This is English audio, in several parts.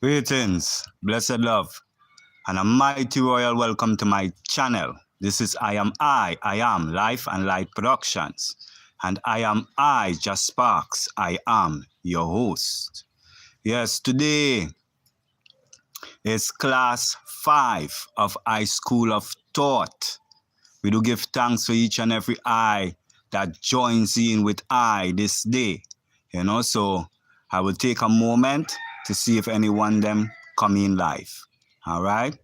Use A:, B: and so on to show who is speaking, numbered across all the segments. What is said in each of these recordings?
A: Greetings, blessed love, and a mighty royal welcome to my channel. This is I Am Life and Light Productions. And I, Just Sparks, I am your host. Yes, today is class 5 of I School of Thought. We do give thanks for each and every I that joins in with I this day. So I will take a moment to see if anyone them come in live. All right?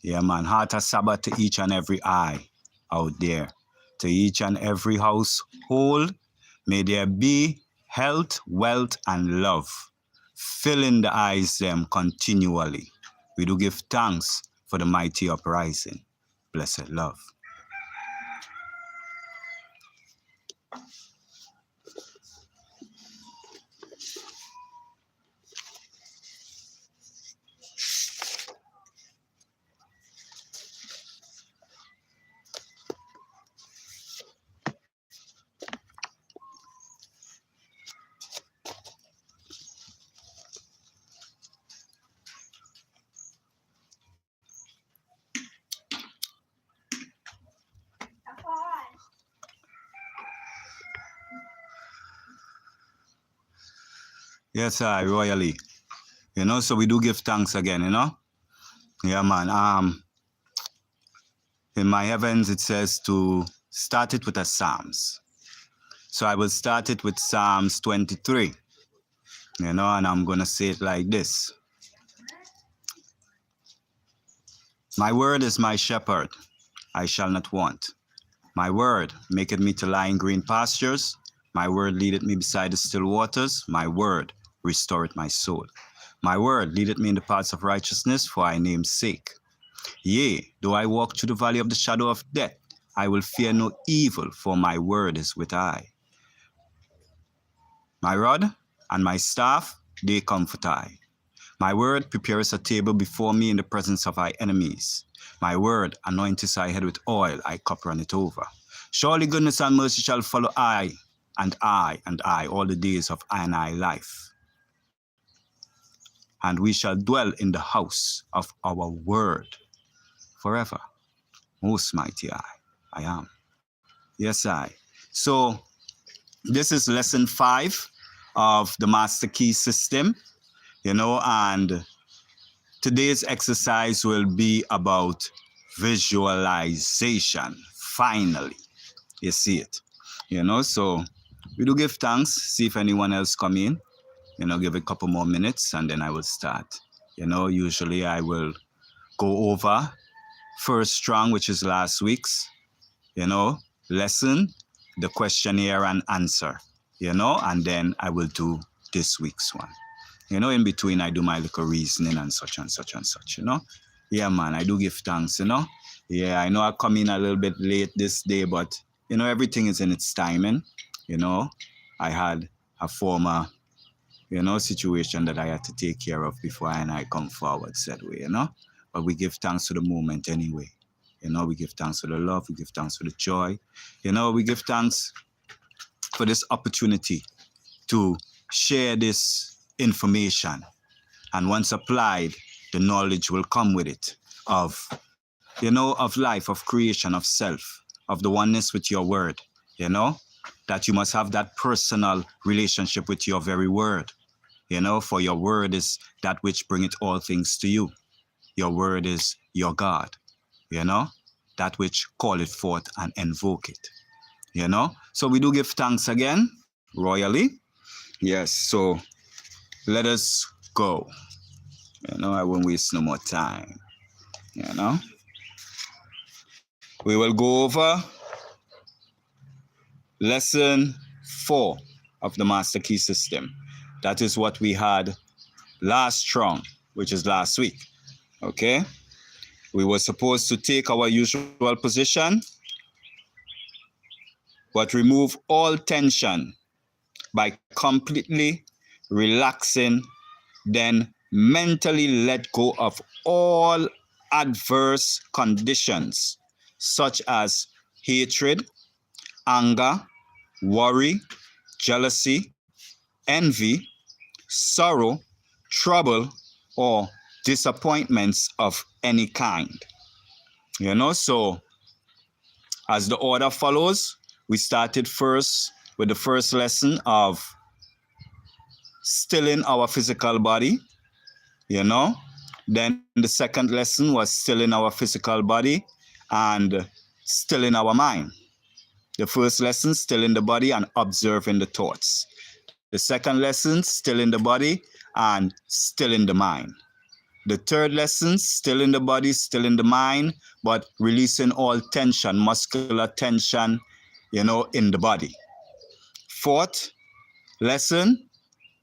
A: Yeah, man. Heart of Sabbath to each and every I out there. To each and every household, may there be health, wealth, and love. Filling the eyes them continually. We do give thanks for the mighty uprising. Blessed love. Yes, I royally. So we do give thanks again, Yeah, man. In my heavens, it says to start it with a Psalms. So I will start it with Psalms 23, and I'm going to say it like this. My word is my shepherd, I shall not want. My word maketh me to lie in green pastures. My word leadeth me beside the still waters. My word restoreth my soul. My word leadeth me in the paths of righteousness for thy name's sake. Yea, though I walk through the valley of the shadow of death, I will fear no evil, for my word is with I. My rod and my staff, they comfort I. My word prepareth a table before me in the presence of my enemies. My word anointeth thy head with oil, I cup runneth over. Surely goodness and mercy shall follow I, all the days of I and I life. And we shall dwell in the house of our word forever. Most mighty I am. Yes, I. So this is lesson 5 of the Master Key System, and today's exercise will be about visualization. Finally, you see it, so we do give thanks, see if anyone else come in, give it a couple more minutes and then I will start. Usually I will go over first strong, which is last week's, lesson, the questionnaire and answer, and then I will do this week's one. In between I do my little reasoning and such and such and such, Yeah, man, I do give thanks, Yeah, I know I come in a little bit late this day, but, everything is in its timing, I had a former, situation that I had to take care of before I come forward, said way, But we give thanks to the moment anyway. We give thanks for the love, we give thanks for the joy. We give thanks for this opportunity to share this information. And once applied, the knowledge will come with it of, of life, of creation, of self, of the oneness with your word, that you must have that personal relationship with your very word, for your word is that which bringeth all things to you. Your word is your God, that which call it forth and invoke it, So we do give thanks again, royally. Yes, so let us go. I won't waste no more time, We will go over lesson 4 of the Master Key System. That is what we had last strong, which is last week, okay? We were supposed to take our usual position, but remove all tension by completely relaxing, then mentally let go of all adverse conditions, such as hatred, anger, worry, jealousy, envy, sorrow, trouble, or disappointments of any kind. So as the order follows, we started first with the first lesson of stilling our physical body. Then the second lesson was stilling our physical body and stilling our mind. The first lesson, stilling the body and observing the thoughts. The second lesson, stilling the body and stilling the mind. The third lesson, stilling the body, stilling the mind, but releasing all tension, muscular tension, in the body. Fourth lesson,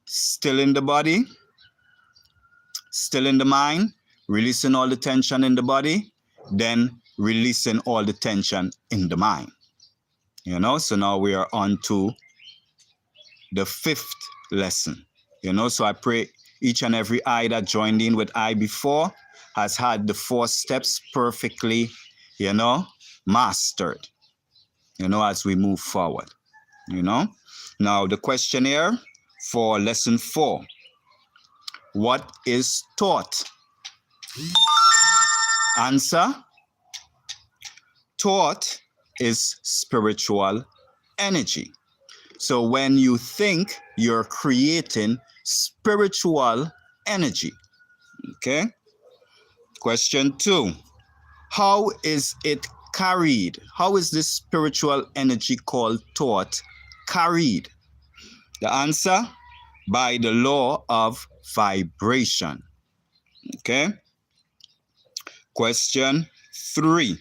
A: stilling the body, stilling the mind, releasing all the tension in the body, then releasing all the tension in the mind. So now we are on to the fifth lesson. So I pray each and every eye that joined in with I before has had the 4 steps perfectly, mastered, as we move forward. Now the questionnaire for lesson 4. What is thought? Answer: thought is spiritual energy. So when you think, you're creating spiritual energy. Okay? Question 2. How is it carried? How is this spiritual energy called thought carried? The answer: by the law of vibration. Okay? Question 3.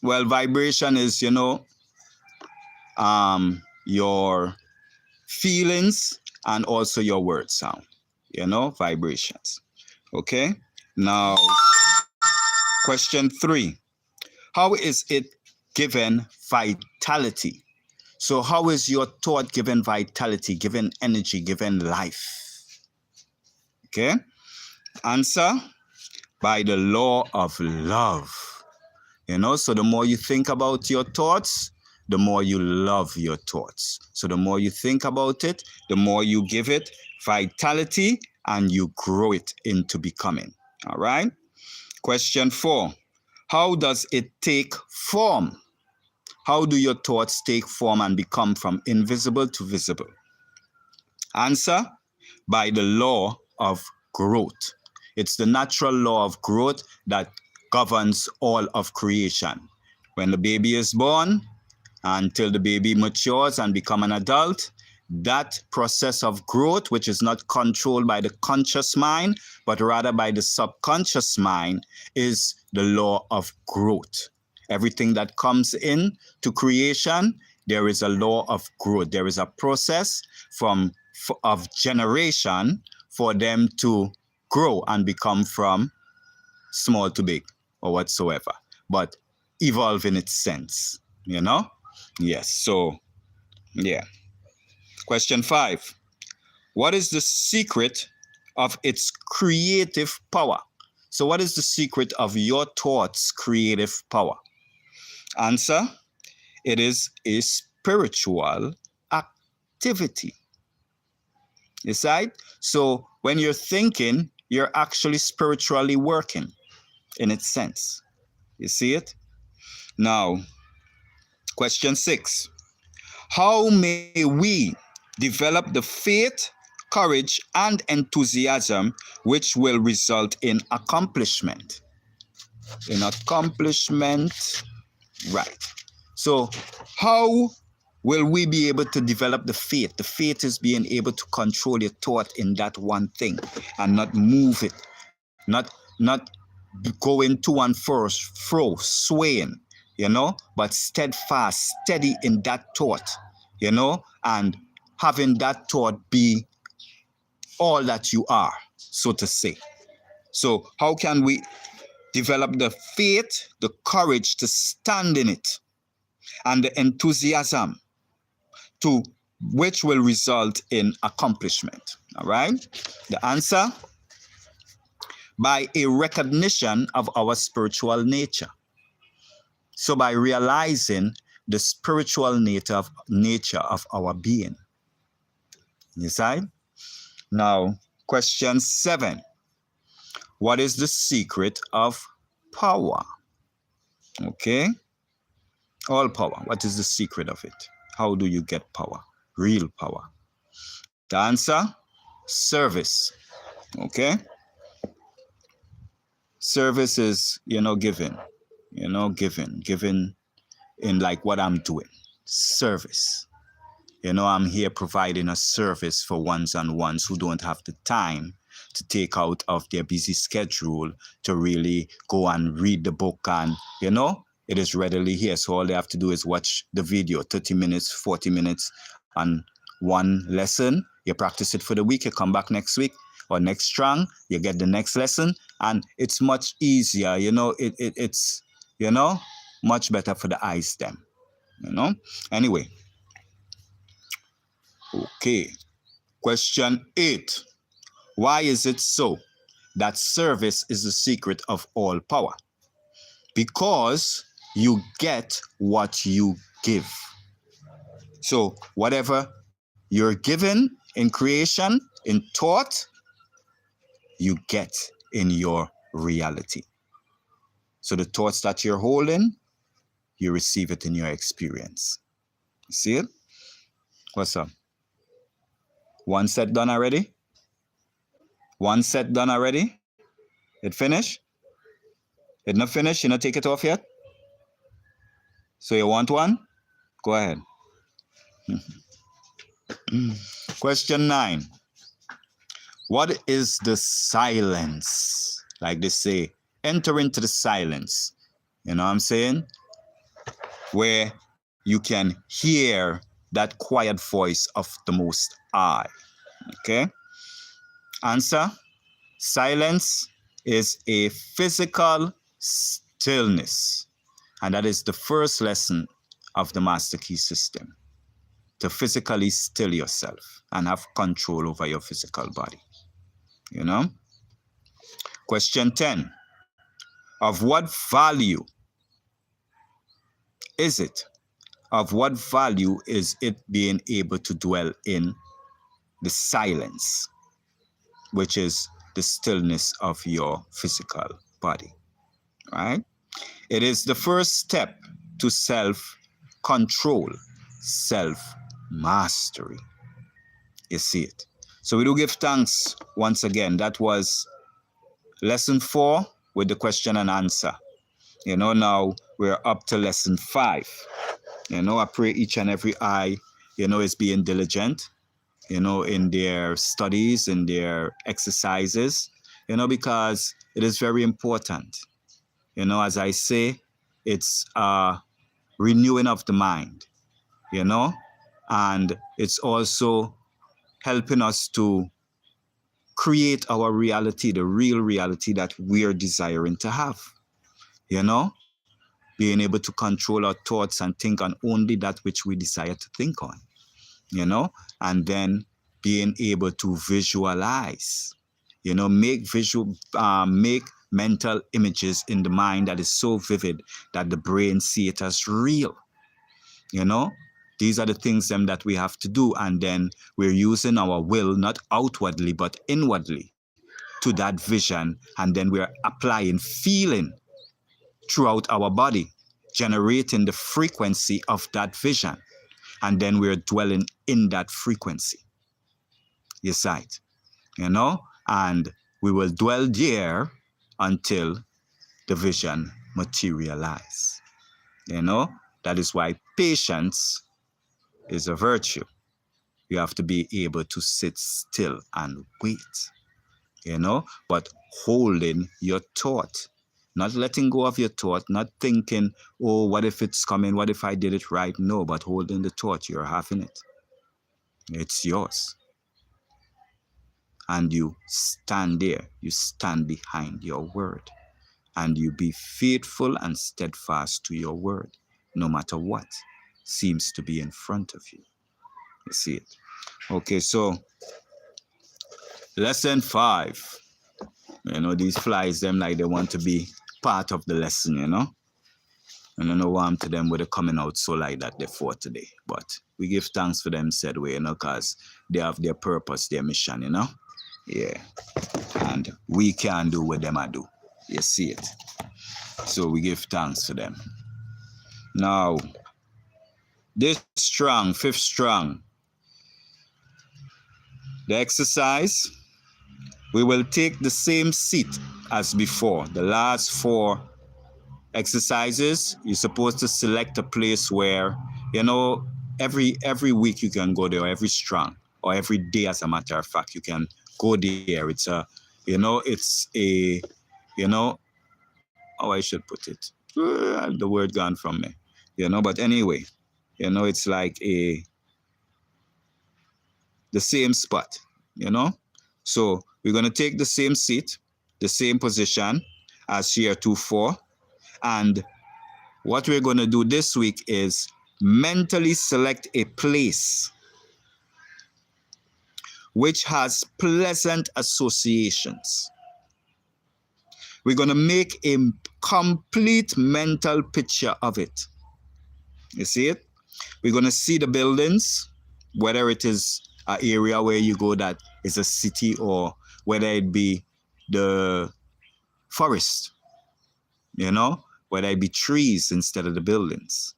A: Well, vibration is, your feelings and also your word sound, vibrations. Okay? Now, question 3. How is it given vitality? So how is your thought given vitality, given energy, given life? Okay? Answer: by the law of love. So the more you think about your thoughts, the more you love your thoughts. So the more you think about it, the more you give it vitality and you grow it into becoming. All right? Question 4. How does it take form? How do your thoughts take form and become from invisible to visible? Answer: by the law of growth. It's the natural law of growth that governs all of creation. When the baby is born, until the baby matures and become an adult, that process of growth, which is not controlled by the conscious mind, but rather by the subconscious mind, is the law of growth. Everything that comes in to creation, there is a law of growth. There is a process of generation for them to grow and become from small to big or whatsoever, but evolve in its sense, Yes, so, yeah. Question 5. What is the secret of its creative power? So what is the secret of your thoughts' creative power? Answer: it is a spiritual activity. You see? So when you're thinking, you're actually spiritually working in its sense. You see it? Now, question 6. How may we develop the faith, courage, and enthusiasm which will result in accomplishment? In accomplishment, right. So how will we be able to develop the faith? The faith is being able to control your thought in that one thing and not move it, not going to and fro, swaying, but steadfast, steady in that thought, and having that thought be all that you are, so to say. So how can we develop the faith, the courage to stand in it, and the enthusiasm to which will result in accomplishment? All right? The answer: by a recognition of our spiritual nature. So by realizing the spiritual nature of our being. You see? Now, question 7. What is the secret of power? Okay. All power. What is the secret of it? How do you get power? Real power. The answer, service. Okay. Service is, giving, giving in like what I'm doing. Service. I'm here providing a service for ones and ones who don't have the time to take out of their busy schedule to really go and read the book, and it is readily here. So all they have to do is watch the video, 30 minutes, 40 minutes on one lesson. You practice it for the week, you come back next week or next strong, you get the next lesson, and it's much easier. It's much better for the eyes them. Anyway. Okay. Question 8. Why is it so that service is the secret of all power? Because you get what you give. So whatever you're given in creation, in thought, you get in your reality. So the thoughts that you're holding, you receive it in your experience. See it? What's up? One set done already? One set done already? It finished? It not finished? You not take it off yet? So you want one? Go ahead. Question 9. What is the silence? Like they say, enter into the silence. You know what I'm saying? Where you can hear that quiet voice of the Most High. Okay? Answer: silence is a physical stillness. And that is the first lesson of the Master Key system. To physically still yourself and have control over your physical body. Question 10. Of what value is it? Of what value is it being able to dwell in the silence, which is the stillness of your physical body, right? It is the first step to self-control, self-mastery. You see it. So we do give thanks once again. That was lesson 4 with the question and answer. Now we're up to lesson 5. I pray each and every eye, is being diligent, in their studies, in their exercises, because it is very important. As I say, it's renewing of the mind, and it's also helping us to create our reality, the real reality that we are desiring to have, being able to control our thoughts and think on only that which we desire to think on, and then being able to visualize, make mental images in the mind that is so vivid that the brain see it as real. These are the things that we have to do, and then we're using our will, not outwardly but inwardly, to that vision, and then we're applying feeling throughout our body, generating the frequency of that vision, and then we're dwelling in that frequency. You see it, and we will dwell there until the vision materialize. That is why patience is a virtue. You have to be able to sit still and wait, but holding your thought, not letting go of your thought, not thinking, oh, what if it's coming? What if I did it right? No, but holding the thought, you're having it. It's yours. And you stand there, you stand behind your word, and you be faithful and steadfast to your word, no matter what seems to be in front of you. You see it? Okay, so lesson 5. These flies, them like they want to be part of the lesson, I don't know why I'm to them with it coming out so like that they fought today. But we give thanks for them said way, because they have their purpose, their mission, Yeah. And we can do what them I do. You see it. So we give thanks to them. Now, this strong, fifth strong, the exercise, we will take the same seat as before. The last 4 exercises, you're supposed to select a place where, every week you can go there, or every strong, or every day, as a matter of fact, you can go there. It's a, how I should put it. The word gone from me. But anyway, it's like the same spot, So we're going to take the same seat, the same position as here 2-4. And what we're going to do this week is mentally select a place which has pleasant associations. We're going to make a complete mental picture of it. You see it? We're going to see the buildings, whether it is an area where you go that is a city, or whether it be the forest, whether it be trees instead of the buildings,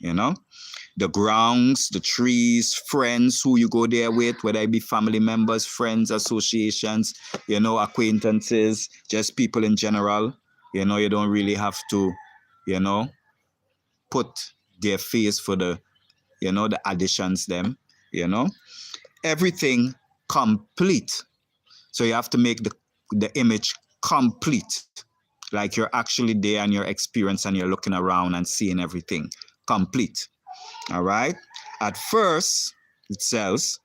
A: the grounds, the trees, friends who you go there with, whether it be family members, friends, associations, acquaintances, just people in general. You don't really have to, put their face for the additions them, everything complete. So you have to make the image complete, like you're actually there and you're experienced and you're looking around and seeing everything complete. All right. At first, it says,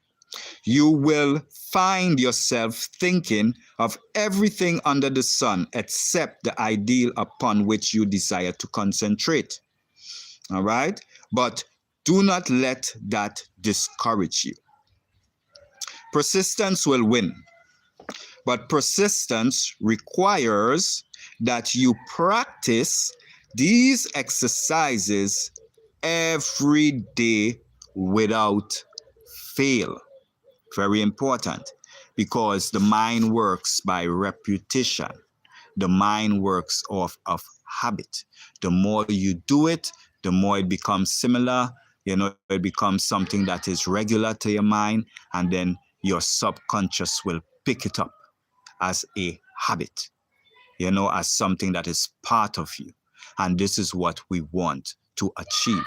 A: you will find yourself thinking of everything under the sun except the ideal upon which you desire to concentrate. All right. But do not let that discourage you. Persistence will win. But persistence requires that you practice these exercises every day without fail. Very important, because the mind works by repetition. The mind works off of habit. The more you do it, the more it becomes similar. It becomes something that is regular to your mind, and then your subconscious will pick it up as a habit, as something that is part of you. And this is what we want to achieve.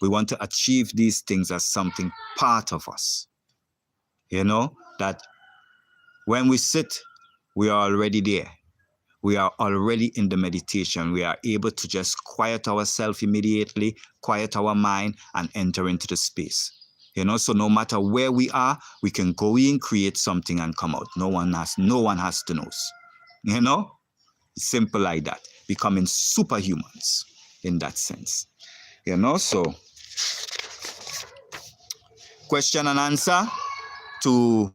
A: We want to achieve these things as something part of us. That when we sit, we are already there. We are already in the meditation. We are able to just quiet ourselves immediately, quiet our mind, and enter into the space. So no matter where we are, we can go in, create something, and come out. No one has to know. It's simple like that. Becoming superhumans in that sense. So question and answer to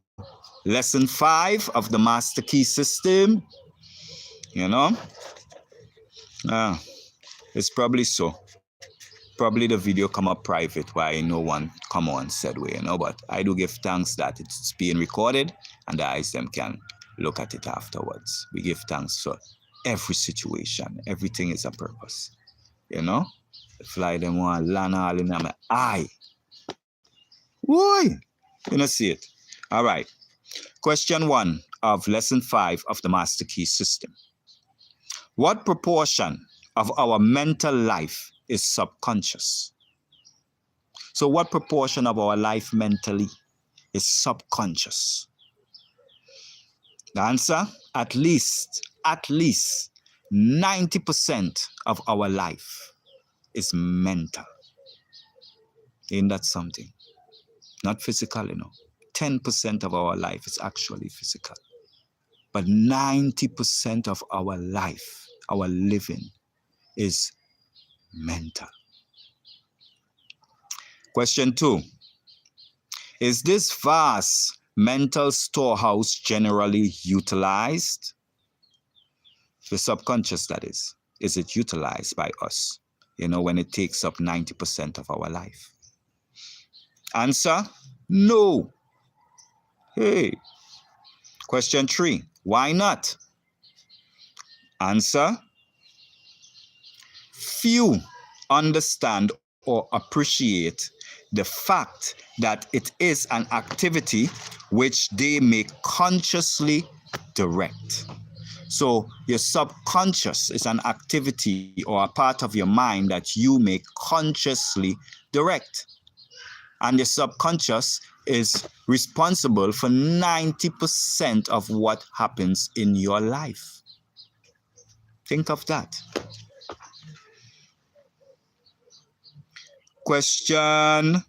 A: lesson 5 of the Master Key System. It's probably so. Probably the video come up private, why no one come on said way, but I do give thanks that it's being recorded and the eyes them can look at it afterwards. We give thanks for every situation. Everything is a purpose. The fly them want land all in my eye. Why? See it. All right. Question 1 of lesson 5 of the Master Key System. What proportion of our mental life is subconscious? So what proportion of our life mentally is subconscious? The answer, at least 90% of our life is mental. Ain't that something? Not physical, 10% of our life is actually physical. But 90% of our life, our living, is mental. Question 2. Is this vast mental storehouse generally utilized? The subconscious, that is. Is it utilized by us? When it takes up 90% of our life? Answer, no. Hey, Question 3, why not? Answer, few understand or appreciate the fact that it is an activity which they may consciously direct. So your subconscious is an activity or a part of your mind that you may consciously direct. And your subconscious is responsible for 90% of what happens in your life. Think of that. Question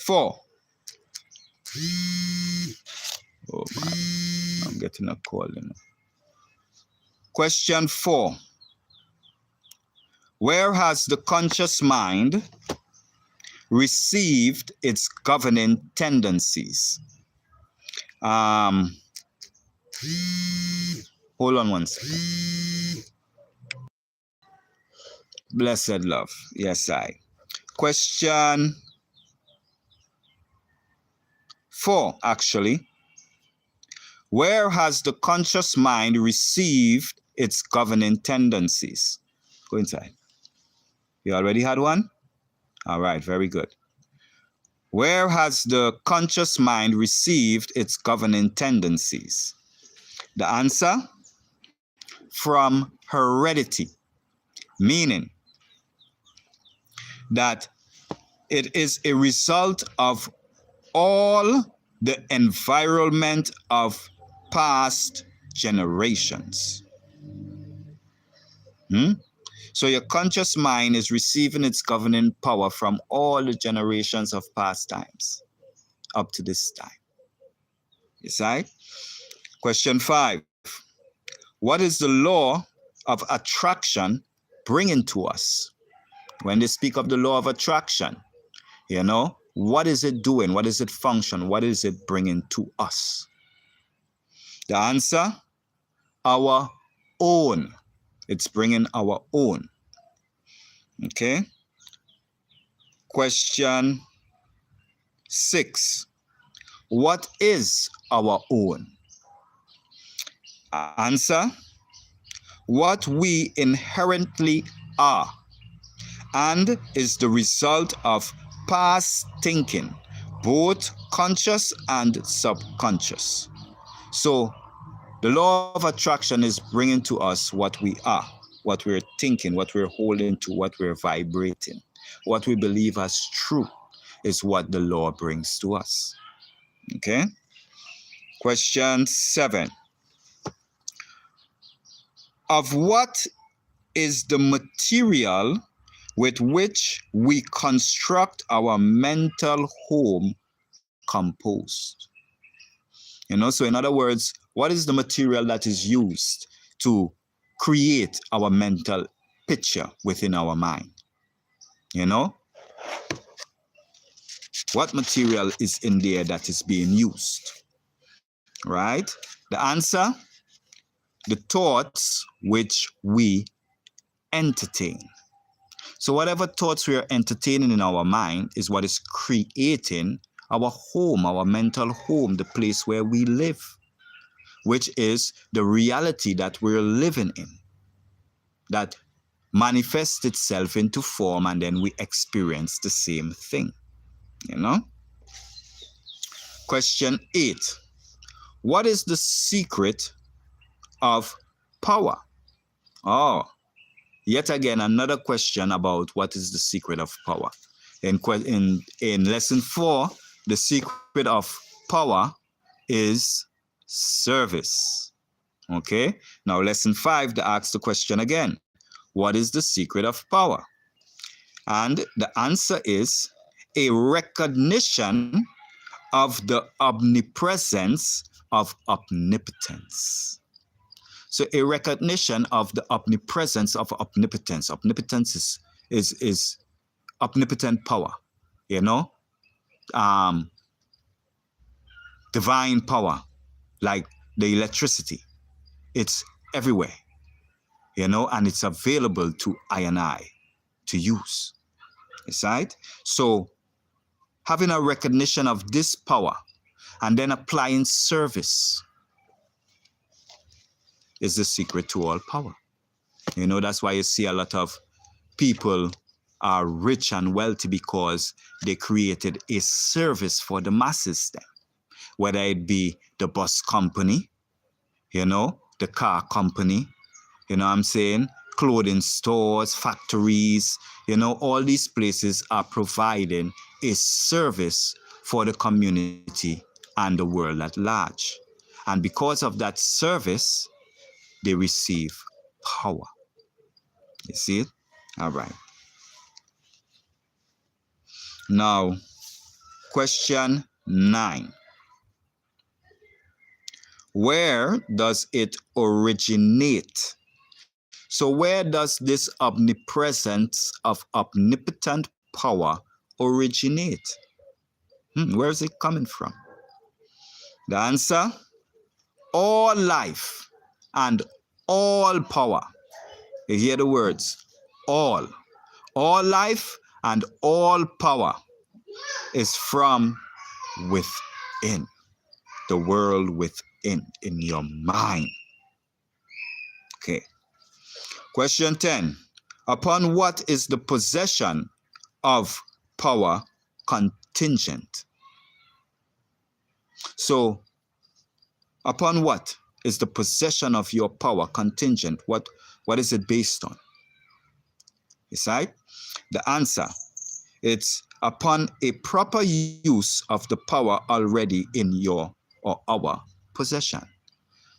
A: 4. Oh man, I'm getting a call. Question 4. Where has the conscious mind received its governing tendencies? Hold on one second. Blessed love. Yes, I. Question 4, actually. Where has the conscious mind received its governing tendencies? Go inside. You already had one? All right, very good. Where has the conscious mind received its governing tendencies? The answer, from heredity, meaning that it is a result of all the environment of past generations. So your conscious mind is receiving its governing power from all the generations of past times up to this time. You see? Question 5. What is the law of attraction bringing to us? When they speak of the law of attraction, what is it doing? What is it function? What is it bringing to us? The answer, our own. It's bringing our own. Okay. Question 6. What is our own? Answer, what we inherently are and is the result of past thinking, both conscious and subconscious. So the law of attraction is bringing to us what we are, what we're thinking, what we're holding to, what we're vibrating. What we believe as true is what the law brings to us. Okay? Question 7. Of what is the material with which we construct our mental home composed? So in other words, what is the material that is used to create our mental picture within our mind? What material is in there that is being used? Right? The answer, the thoughts which we entertain. So whatever thoughts we are entertaining in our mind is what is creating our home, our mental home, the place where we live, which is the reality that we're living in, that manifests itself into form, and then we experience the same thing. Question 8. What is the secret of power? Oh, yet again, another question about what is the secret of power. In lesson 4, the secret of power is service. Okay? Now, lesson 5, they ask the question again. What is the secret of power? And the answer is a recognition of the omnipresence of omnipotence. So a recognition of the omnipresence of omnipotence. Omnipotence is omnipotent power, divine power, like the electricity. It's everywhere, and it's available to I and I to use. Right? So having a recognition of this power and then applying service is the secret to all power. You know, that's why you see a lot of people are rich and wealthy because they created a service for the masses then. Whether it be the bus company, you know, the car company, you know what I'm saying? Clothing stores, factories, you know, all these places are providing a service for the community and the world at large. And because of that service, they receive power. You see it? All right. Now, question 9. Where does it originate? So where does this omnipresence of omnipotent power originate? Where is it coming from? The answer, all life and all power. You hear the words, all. All life and all power is from within, the world within, in your mind. Okay. Question 10. Upon what is the possession of power contingent? So, upon what is the possession of your power contingent? What is it based on? Is right? The answer, it's upon a proper use of the power already in your or our possession.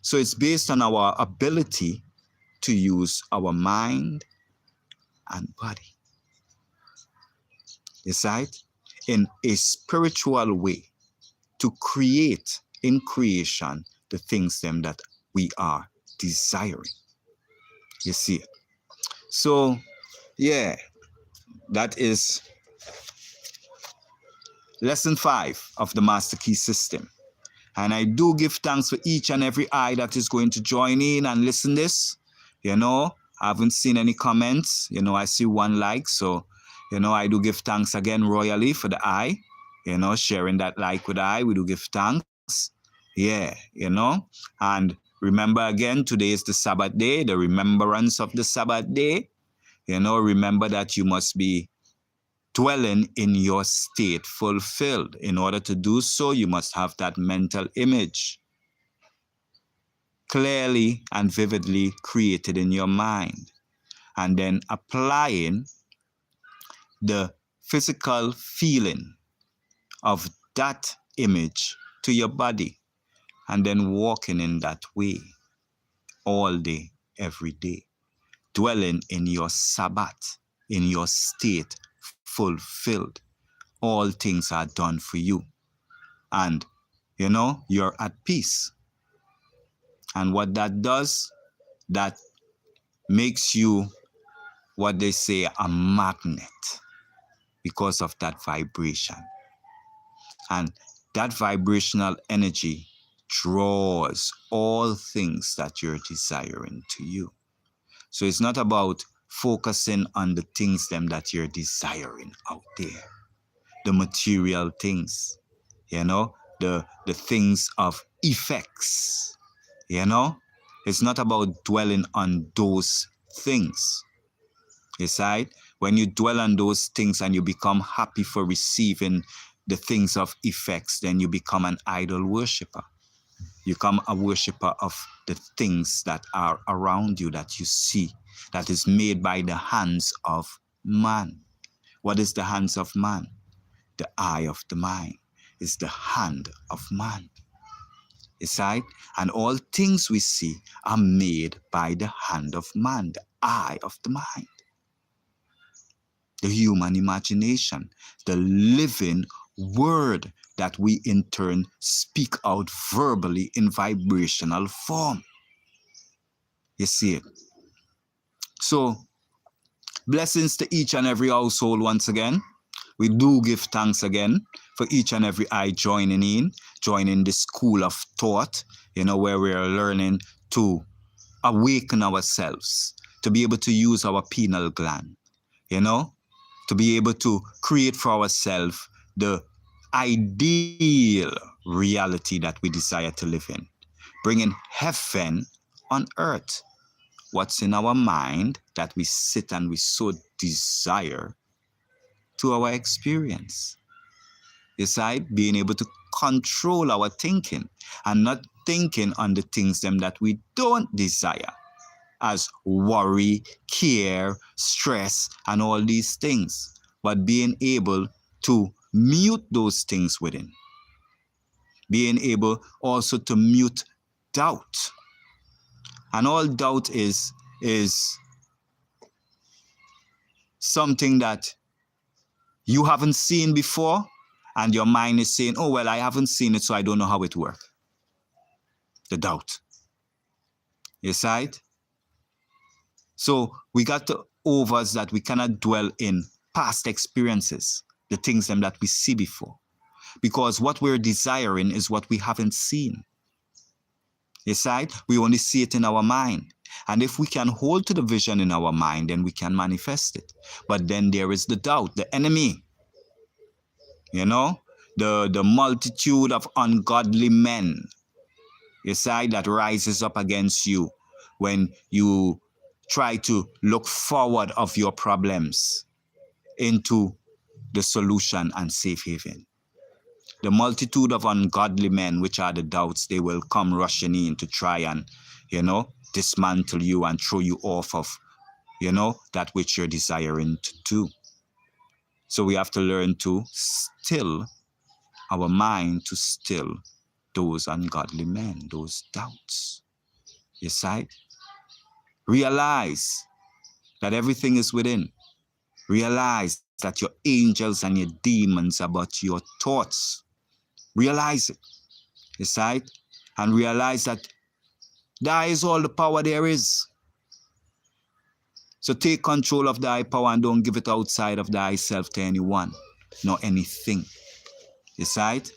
A: So it's based on our ability to use our mind and body. Is right? In a spiritual way to create in creation the things them that we are desiring. You see it? So, yeah, that is lesson 5 of the Master Key System. And I do give thanks for each and every eye that is going to join in and listen this. You know, I haven't seen any comments. You know, I see one like. So, you know, I do give thanks again royally for the eye. You know, sharing that like with I. We do give thanks. Yeah, you know. And remember again, today is the Sabbath day, the remembrance of the Sabbath day. You know, remember that you must be dwelling in your state fulfilled. In order to do so, you must have that mental image clearly and vividly created in your mind. And then applying the physical feeling of that image to your body. And then walking in that way all day, every day. Dwelling in your Sabbath, in your state fulfilled. All things are done for you. And, you know, you're at peace. And what that does, that makes you, what they say, a magnet because of that vibration. And that vibrational energy draws all things that you're desiring to you. So it's not about focusing on the things them that you're desiring out there. The material things, you know, the things of effects, you know. It's not about dwelling on those things. It's right? When you dwell on those things and you become happy for receiving the things of effects, then you become an idol worshiper. You become a worshiper of the things that are around you that you see, that is made by the hands of man. What is the hands of man? The eye of the mind is the hand of man. Is right? And all things we see are made by the hand of man, the eye of the mind. The human imagination, the living word that we in turn speak out verbally in vibrational form. You see it? So, blessings to each and every household once again. We do give thanks again for each and every eye joining the school of thought, you know, where we are learning to awaken ourselves, to be able to use our pineal gland, you know, to be able to create for ourselves the ideal reality that we desire to live in, bringing heaven on earth. What's in our mind that we sit and we so desire to our experience. Decide being able to control our thinking and not thinking on the things them that we don't desire, as worry, care, stress, and all these things, but being able to mute those things within. Being able also to mute doubt. And all doubt is something that you haven't seen before, and your mind is saying, oh, well, I haven't seen it, so I don't know how it works. The doubt. You see it? So we got to over that we cannot dwell in past experiences, the things them that we see before. Because what we're desiring is what we haven't seen. You see it? We only see it in our mind. And if we can hold to the vision in our mind, then we can manifest it. But then there is the doubt, the enemy. You know, the multitude of ungodly men, you see, that rises up against you when you try to look forward of your problems into the solution and safe haven. The multitude of ungodly men, which are the doubts, they will come rushing in to try and, dismantle you and throw you off of, that which you're desiring to do. So we have to learn to still our mind, to still those ungodly men, those doubts. You see? Realize that everything is within. Realize that your angels and your demons about your thoughts. Realize it. You see? And realize that that is all the power there is. So take control of thy power and don't give it outside of thyself to anyone, nor anything. You see it?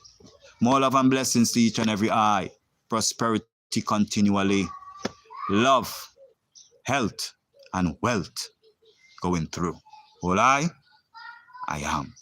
A: More love and blessings to each and every eye. Prosperity continually. Love, health, and wealth going through. All I am.